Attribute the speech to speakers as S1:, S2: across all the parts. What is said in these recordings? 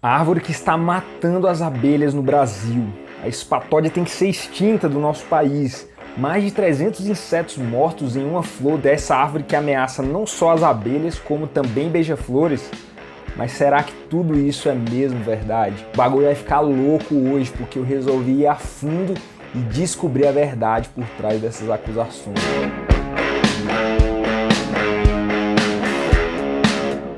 S1: A árvore que está matando as abelhas no Brasil. A espatódia tem que ser extinta do nosso país. Mais de 300 insetos mortos em uma flor dessa árvore que ameaça não só as abelhas, como também beija-flores. Mas será que tudo isso é mesmo verdade? O bagulho vai ficar louco hoje, porque eu resolvi ir a fundo e descobrir a verdade por trás dessas acusações.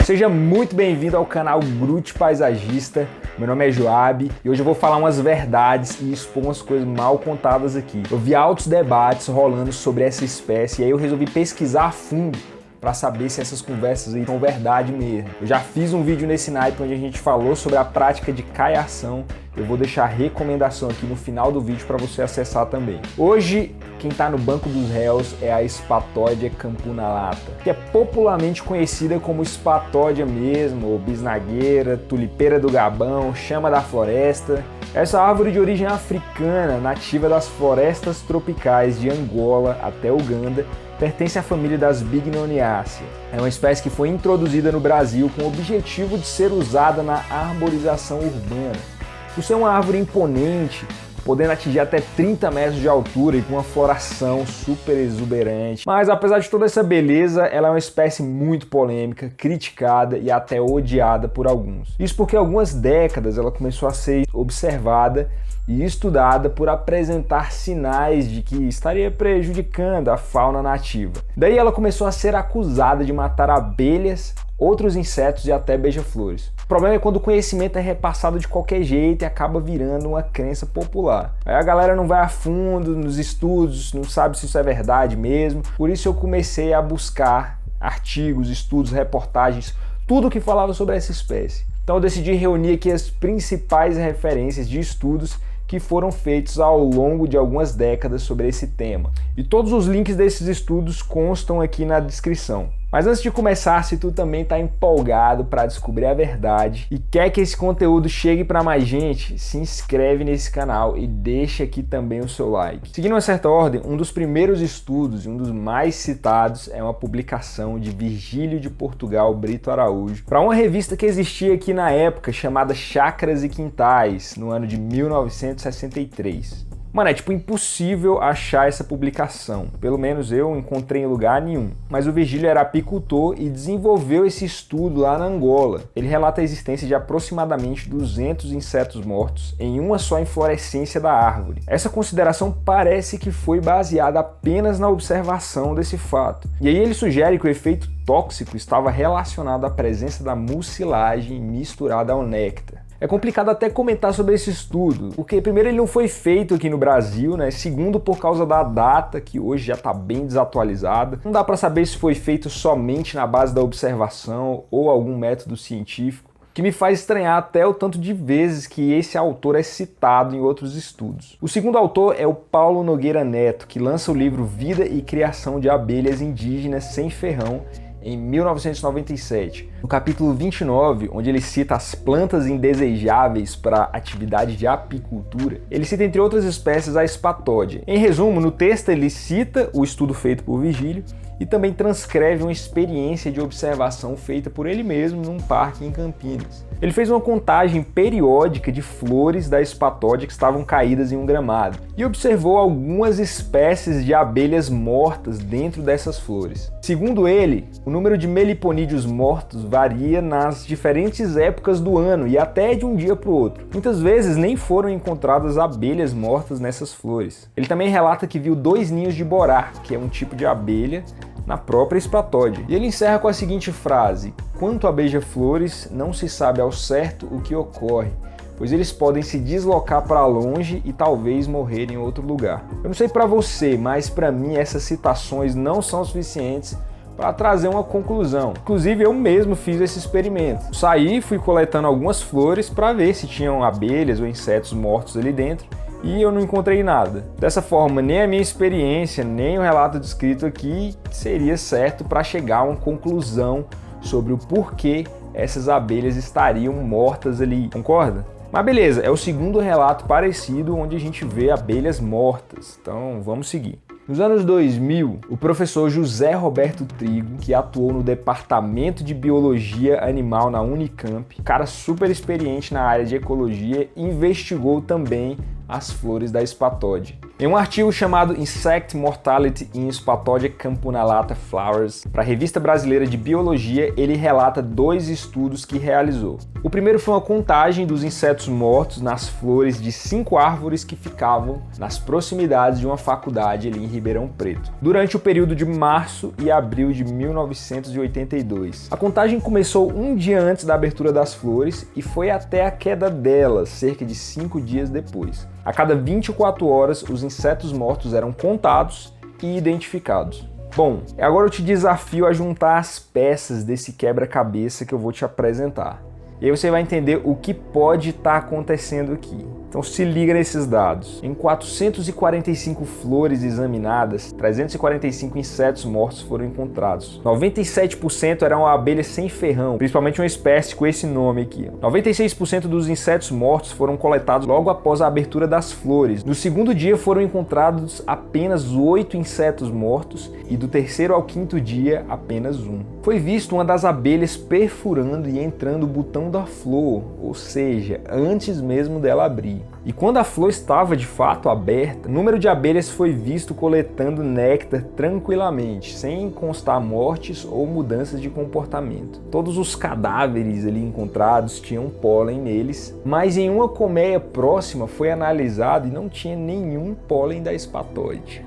S1: Seja muito bem-vindo ao canal Grute Paisagista. Meu nome é Joab e hoje eu vou falar umas verdades e expor umas coisas mal contadas aqui. Eu vi altos debates rolando sobre essa espécie e aí eu resolvi pesquisar a fundo para saber se essas conversas aí são verdade mesmo. Eu já fiz um vídeo nesse naipe onde a gente falou sobre a prática de caiação. Eu vou deixar a recomendação aqui no final do vídeo para você acessar também. Hoje, quem está no banco dos réus é a Spathiodia campunalata, que é popularmente conhecida como espatódia mesmo, ou bisnagueira, tulipeira do Gabão, chama da floresta. Essa árvore de origem africana, nativa das florestas tropicais de Angola até Uganda, pertence à família das Bignoniaceae. É uma espécie que foi introduzida no Brasil com o objetivo de ser usada na arborização urbana. Por ser uma árvore imponente, podendo atingir até 30 metros de altura e com uma floração super exuberante. Mas apesar de toda essa beleza, ela é uma espécie muito polêmica, criticada e até odiada por alguns. Isso porque há algumas décadas ela começou a ser observada e estudada por apresentar sinais de que estaria prejudicando a fauna nativa. Daí ela começou a ser acusada de matar abelhas, outros insetos e até beija-flores. O problema é quando o conhecimento é repassado de qualquer jeito e acaba virando uma crença popular. Aí a galera não vai a fundo nos estudos, não sabe se isso é verdade mesmo. Por isso eu comecei a buscar artigos, estudos, reportagens, tudo que falava sobre essa espécie. Então eu decidi reunir aqui as principais referências de estudos que foram feitos ao longo de algumas décadas sobre esse tema. E todos os links desses estudos constam aqui na descrição. Mas antes de começar, se tu também está empolgado para descobrir a verdade e quer que esse conteúdo chegue para mais gente, se inscreve nesse canal e deixa aqui também o seu like. Seguindo uma certa ordem, um dos primeiros estudos e um dos mais citados é uma publicação de Virgílio de Portugal Brito Araújo para uma revista que existia aqui na época chamada Chácaras e Quintais, no ano de 1963. Mano, é tipo impossível achar essa publicação. Pelo menos eu encontrei em lugar nenhum. Mas o Virgílio era apicultor e desenvolveu esse estudo lá na Angola. Ele relata a existência de aproximadamente 200 insetos mortos em uma só inflorescência da árvore. Essa consideração parece que foi baseada apenas na observação desse fato. E aí ele sugere que o efeito tóxico estava relacionado à presença da mucilagem misturada ao néctar. É complicado até comentar sobre esse estudo, porque primeiro ele não foi feito aqui no Brasil, né? Segundo, por causa da data, que hoje já está bem desatualizada. Não dá para saber se foi feito somente na base da observação ou algum método científico, que me faz estranhar até o tanto de vezes que esse autor é citado em outros estudos. O segundo autor é o Paulo Nogueira Neto, que lança o livro Vida e Criação de Abelhas Indígenas Sem Ferrão, em 1997. No capítulo 29, onde ele cita as plantas indesejáveis para a atividade de apicultura, ele cita entre outras espécies a espatódia. Em resumo, no texto ele cita o estudo feito por Virgílio e também transcreve uma experiência de observação feita por ele mesmo num parque em Campinas. Ele fez uma contagem periódica de flores da espatódia que estavam caídas em um gramado e observou algumas espécies de abelhas mortas dentro dessas flores. Segundo ele, o número de meliponídeos mortos varia nas diferentes épocas do ano e até de um dia para o outro. Muitas vezes nem foram encontradas abelhas mortas nessas flores. Ele também relata que viu 2 ninhos de borá, que é um tipo de abelha, na própria espatódia. E ele encerra com a seguinte frase: quanto a beija-flores, não se sabe ao certo o que ocorre, pois eles podem se deslocar para longe e talvez morrer em outro lugar. Eu não sei para você, mas para mim essas citações não são suficientes para trazer uma conclusão. Inclusive eu mesmo fiz esse experimento. Saí, fui coletando algumas flores para ver se tinham abelhas ou insetos mortos ali dentro, e eu não encontrei nada. Dessa forma, nem a minha experiência, nem o relato descrito aqui seria certo para chegar a uma conclusão sobre o porquê essas abelhas estariam mortas ali, concorda? Mas beleza, é o segundo relato parecido onde a gente vê abelhas mortas, então vamos seguir. Nos anos 2000, o professor José Roberto Trigo, que atuou no Departamento de Biologia Animal na Unicamp, cara super experiente na área de ecologia, investigou também as flores da Spathodia. Em um artigo chamado Insect Mortality in Spathodia campanulata Flowers, para a Revista Brasileira de Biologia, ele relata 2 estudos que realizou. O primeiro foi uma contagem dos insetos mortos nas flores de 5 árvores que ficavam nas proximidades de uma faculdade ali em Ribeirão Preto, durante o período de março e abril de 1982. A contagem começou um dia antes da abertura das flores e foi até a queda delas, cerca de 5 dias depois. A cada 24 horas, os insetos mortos eram contados e identificados. Bom, agora eu te desafio a juntar as peças desse quebra-cabeça que eu vou te apresentar. E aí você vai entender o que pode estar acontecendo aqui. Então se liga nesses dados. Em 445 flores examinadas, 345 insetos mortos foram encontrados. 97% eram abelhas sem ferrão, principalmente uma espécie com esse nome aqui. 96% dos insetos mortos foram coletados logo após a abertura das flores. No segundo dia foram encontrados apenas 8 insetos mortos e do terceiro ao quinto dia apenas 1. Foi visto uma das abelhas perfurando e entrando o botão da flor, ou seja, antes mesmo dela abrir. E quando a flor estava de fato aberta, o número de abelhas foi visto coletando néctar tranquilamente, sem constar mortes ou mudanças de comportamento. Todos os cadáveres ali encontrados tinham pólen neles, mas em uma colmeia próxima foi analisado e não tinha nenhum pólen da Spathodia.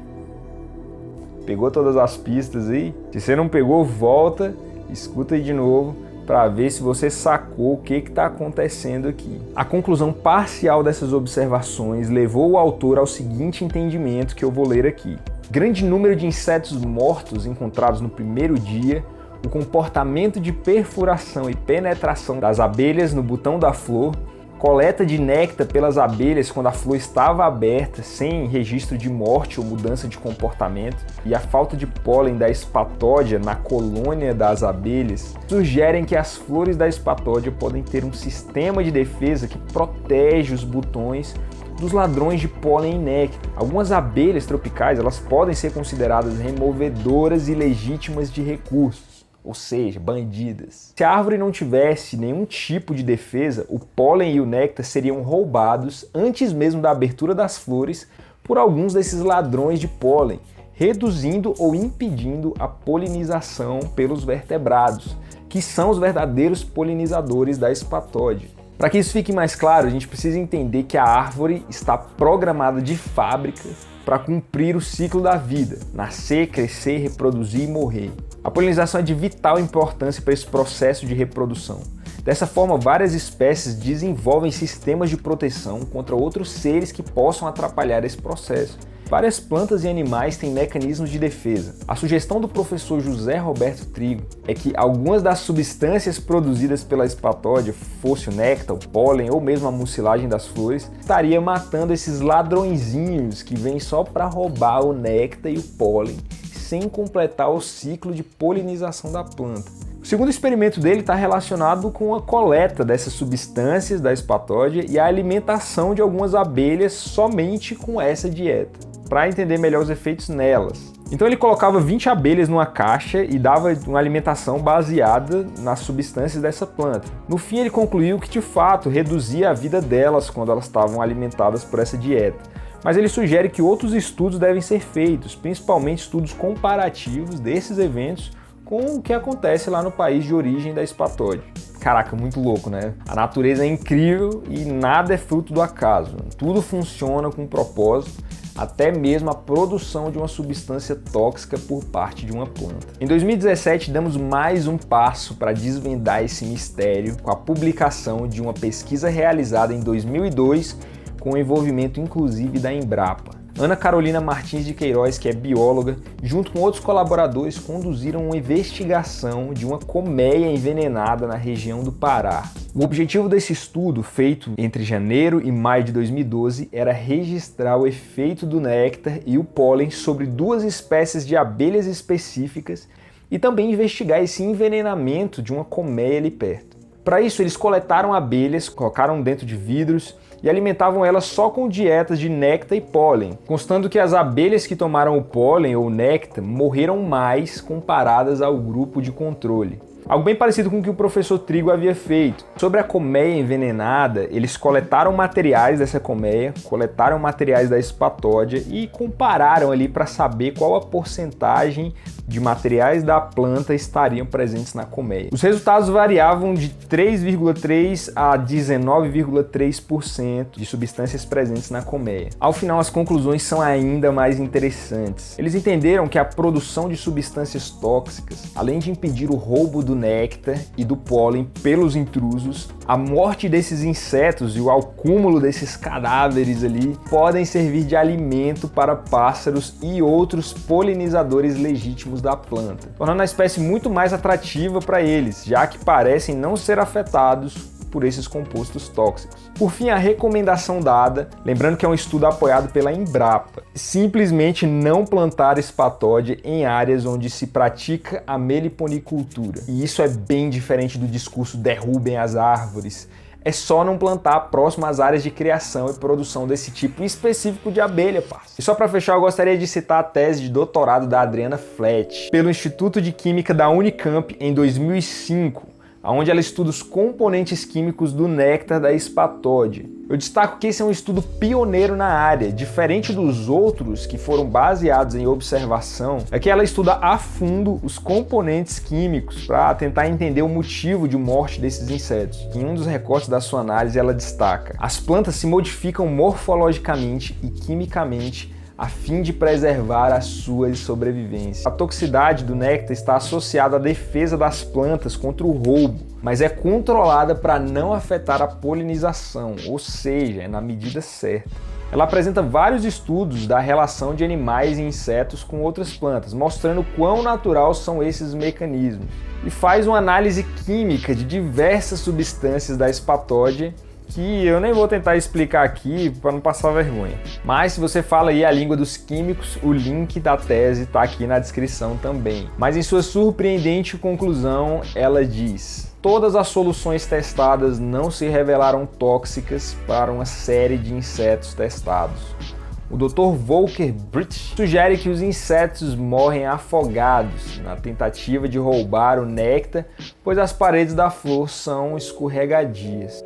S1: Pegou todas as pistas aí? Se você não pegou, volta, escuta aí de novo, para ver se você sacou o que está acontecendo aqui. A conclusão parcial dessas observações levou o autor ao seguinte entendimento que eu vou ler aqui. Grande número de insetos mortos encontrados no primeiro dia, o comportamento de perfuração e penetração das abelhas no botão da flor, coleta de néctar pelas abelhas quando a flor estava aberta, sem registro de morte ou mudança de comportamento, e a falta de pólen da Spathodia na colônia das abelhas, sugerem que as flores da Spathodia podem ter um sistema de defesa que protege os botões dos ladrões de pólen e néctar. Algumas abelhas tropicais elas podem ser consideradas removedoras ilegítimas de recursos, ou seja, bandidas. Se a árvore não tivesse nenhum tipo de defesa, o pólen e o néctar seriam roubados antes mesmo da abertura das flores por alguns desses ladrões de pólen, reduzindo ou impedindo a polinização pelos vertebrados, que são os verdadeiros polinizadores da Spathodia. Para que isso fique mais claro, a gente precisa entender que a árvore está programada de fábrica para cumprir o ciclo da vida, nascer, crescer, reproduzir e morrer. A polinização é de vital importância para esse processo de reprodução. Dessa forma, várias espécies desenvolvem sistemas de proteção contra outros seres que possam atrapalhar esse processo. Várias plantas e animais têm mecanismos de defesa. A sugestão do professor José Roberto Trigo é que algumas das substâncias produzidas pela Spathodia, fosse o néctar, o pólen ou mesmo a mucilagem das flores, estaria matando esses ladrõezinhos que vêm só para roubar o néctar e o pólen, sem completar o ciclo de polinização da planta. O segundo experimento dele está relacionado com a coleta dessas substâncias da Spathodia e a alimentação de algumas abelhas somente com essa dieta, para entender melhor os efeitos nelas. Então ele colocava 20 abelhas numa caixa e dava uma alimentação baseada nas substâncias dessa planta. No fim ele concluiu que de fato reduzia a vida delas quando elas estavam alimentadas por essa dieta. Mas ele sugere que outros estudos devem ser feitos, principalmente estudos comparativos desses eventos com o que acontece lá no país de origem da Spathodia. Caraca, muito louco, né? A natureza é incrível e nada é fruto do acaso. Tudo funciona com propósito, até mesmo a produção de uma substância tóxica por parte de uma planta. Em 2017, damos mais um passo para desvendar esse mistério com a publicação de uma pesquisa realizada em 2002 com o envolvimento inclusive da Embrapa. Ana Carolina Martins de Queiroz, que é bióloga, junto com outros colaboradores, conduziram uma investigação de uma colmeia envenenada na região do Pará. O objetivo desse estudo, feito entre janeiro e maio de 2012, era registrar o efeito do néctar e o pólen sobre 2 espécies de abelhas específicas e também investigar esse envenenamento de uma colmeia ali perto. Para isso, eles coletaram abelhas, colocaram dentro de vidros e alimentavam elas só com dietas de néctar e pólen, constando que as abelhas que tomaram o pólen ou néctar morreram mais comparadas ao grupo de controle. Algo bem parecido com o que o professor Trigo havia feito. Sobre a colmeia envenenada, eles coletaram materiais dessa colmeia, coletaram materiais da espatódia e compararam ali para saber qual a porcentagem de materiais da planta estariam presentes na colmeia. Os resultados variavam de 3,3% a 19,3% de substâncias presentes na colmeia. Ao final, as conclusões são ainda mais interessantes. Eles entenderam que a produção de substâncias tóxicas, além de impedir o roubo do néctar e do pólen pelos intrusos, a morte desses insetos e o acúmulo desses cadáveres ali podem servir de alimento para pássaros e outros polinizadores legítimos da planta, tornando a espécie muito mais atrativa para eles, já que parecem não ser afetados por esses compostos tóxicos. Por fim, a recomendação dada, lembrando que é um estudo apoiado pela Embrapa, simplesmente não plantar espatódia em áreas onde se pratica a meliponicultura. E isso é bem diferente do discurso derrubem as árvores. É só não plantar próximo às áreas de criação e produção desse tipo específico de abelha, parça. E só para fechar, eu gostaria de citar a tese de doutorado da Adriana Flet, pelo Instituto de Química da Unicamp em 2005, onde ela estuda os componentes químicos do néctar da espatódia. Eu destaco que esse é um estudo pioneiro na área, diferente dos outros que foram baseados em observação, é que ela estuda a fundo os componentes químicos para tentar entender o motivo de morte desses insetos. Em um dos recortes da sua análise, ela destaca: as plantas se modificam morfologicamente e quimicamente a fim de preservar a sua sobrevivência. A toxicidade do néctar está associada à defesa das plantas contra o roubo, mas é controlada para não afetar a polinização, ou seja, é na medida certa. Ela apresenta vários estudos da relação de animais e insetos com outras plantas, mostrando quão natural são esses mecanismos. E faz uma análise química de diversas substâncias da espatódia, que eu nem vou tentar explicar aqui para não passar vergonha. Mas se você fala aí a língua dos químicos, o link da tese está aqui na descrição também. Mas em sua surpreendente conclusão, ela diz: todas as soluções testadas não se revelaram tóxicas para uma série de insetos testados. O Dr. Volker Bricht sugere que os insetos morrem afogados na tentativa de roubar o néctar, pois as paredes da flor são escorregadias.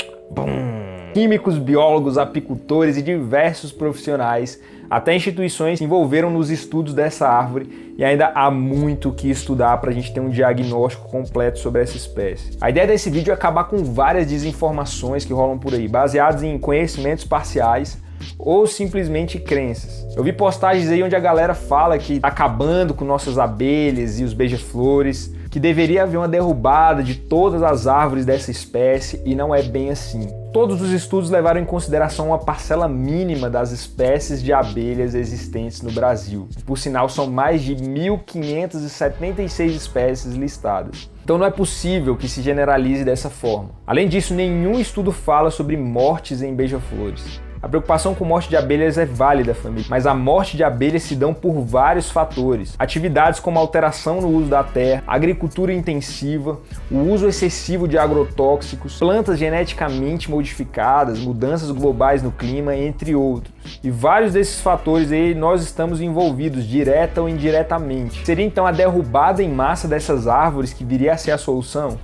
S1: Químicos, biólogos, apicultores e diversos profissionais, até instituições, se envolveram nos estudos dessa árvore e ainda há muito o que estudar para a gente ter um diagnóstico completo sobre essa espécie. A ideia desse vídeo é acabar com várias desinformações que rolam por aí, baseadas em conhecimentos parciais ou simplesmente crenças. Eu vi postagens aí onde a galera fala que tá acabando com nossas abelhas e os beija-flores, que deveria haver uma derrubada de todas as árvores dessa espécie, e não é bem assim. Todos os estudos levaram em consideração uma parcela mínima das espécies de abelhas existentes no Brasil. Por sinal, são mais de 1.576 espécies listadas. Então não é possível que se generalize dessa forma. Além disso, nenhum estudo fala sobre mortes em beija-flores. A preocupação com morte de abelhas é válida, família, mas a morte de abelhas se dão por vários fatores. Atividades como alteração no uso da terra, agricultura intensiva, o uso excessivo de agrotóxicos, plantas geneticamente modificadas, mudanças globais no clima, entre outros. E vários desses fatores aí nós estamos envolvidos, direta ou indiretamente. Seria então a derrubada em massa dessas árvores que viria a ser a solução?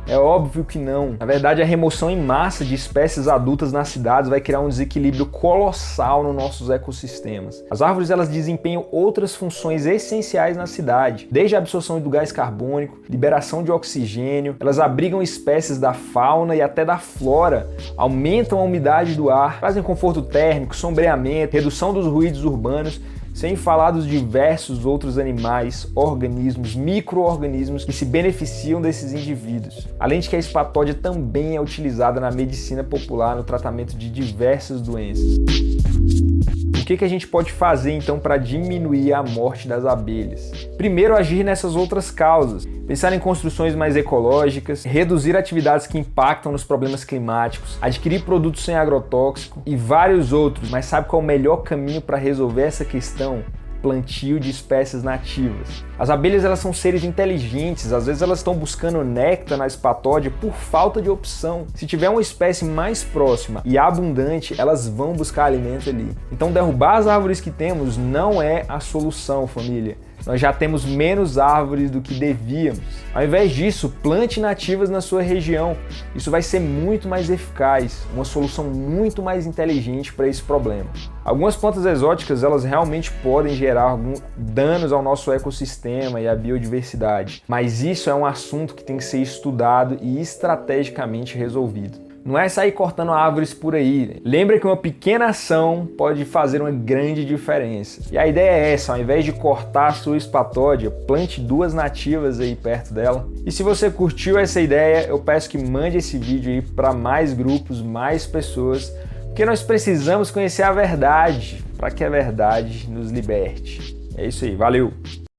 S1: É óbvio que não. Na verdade, a remoção em massa de espécies adultas nas cidades vai criar um desequilíbrio colossal nos nossos ecossistemas. As árvores, elas desempenham outras funções essenciais na cidade, desde a absorção do gás carbônico, liberação de oxigênio, elas abrigam espécies da fauna e até da flora, aumentam a umidade do ar, trazem conforto térmico, sombreamento, redução dos ruídos urbanos, sem falar dos diversos outros animais, organismos, micro-organismos que se beneficiam desses indivíduos. Além de que a espatódia também é utilizada na medicina popular no tratamento de diversas doenças. O que a gente pode fazer então para diminuir a morte das abelhas? Primeiro, agir nessas outras causas. Pensar em construções mais ecológicas, reduzir atividades que impactam nos problemas climáticos, adquirir produtos sem agrotóxico e vários outros. Mas sabe qual é o melhor caminho para resolver essa questão? plantio de espécies nativas. As abelhas elas são seres inteligentes, às vezes elas estão buscando néctar na espatódia por falta de opção. Se tiver uma espécie mais próxima e abundante, elas vão buscar alimento ali. Então derrubar as árvores que temos não é a solução, família. Nós já temos menos árvores do que devíamos. Ao invés disso, plante nativas na sua região. Isso vai ser muito mais eficaz, uma solução muito mais inteligente para esse problema. Algumas plantas exóticas, elas realmente podem gerar danos ao nosso ecossistema e à biodiversidade, mas isso é um assunto que tem que ser estudado e estrategicamente resolvido. Não é sair cortando árvores por aí. Lembra que uma pequena ação pode fazer uma grande diferença. E a ideia é essa, ao invés de cortar a sua espatódia, plante 2 nativas aí perto dela. E se você curtiu essa ideia, eu peço que mande esse vídeo aí para mais grupos, mais pessoas, porque nós precisamos conhecer a verdade, para que a verdade nos liberte. É isso aí, valeu!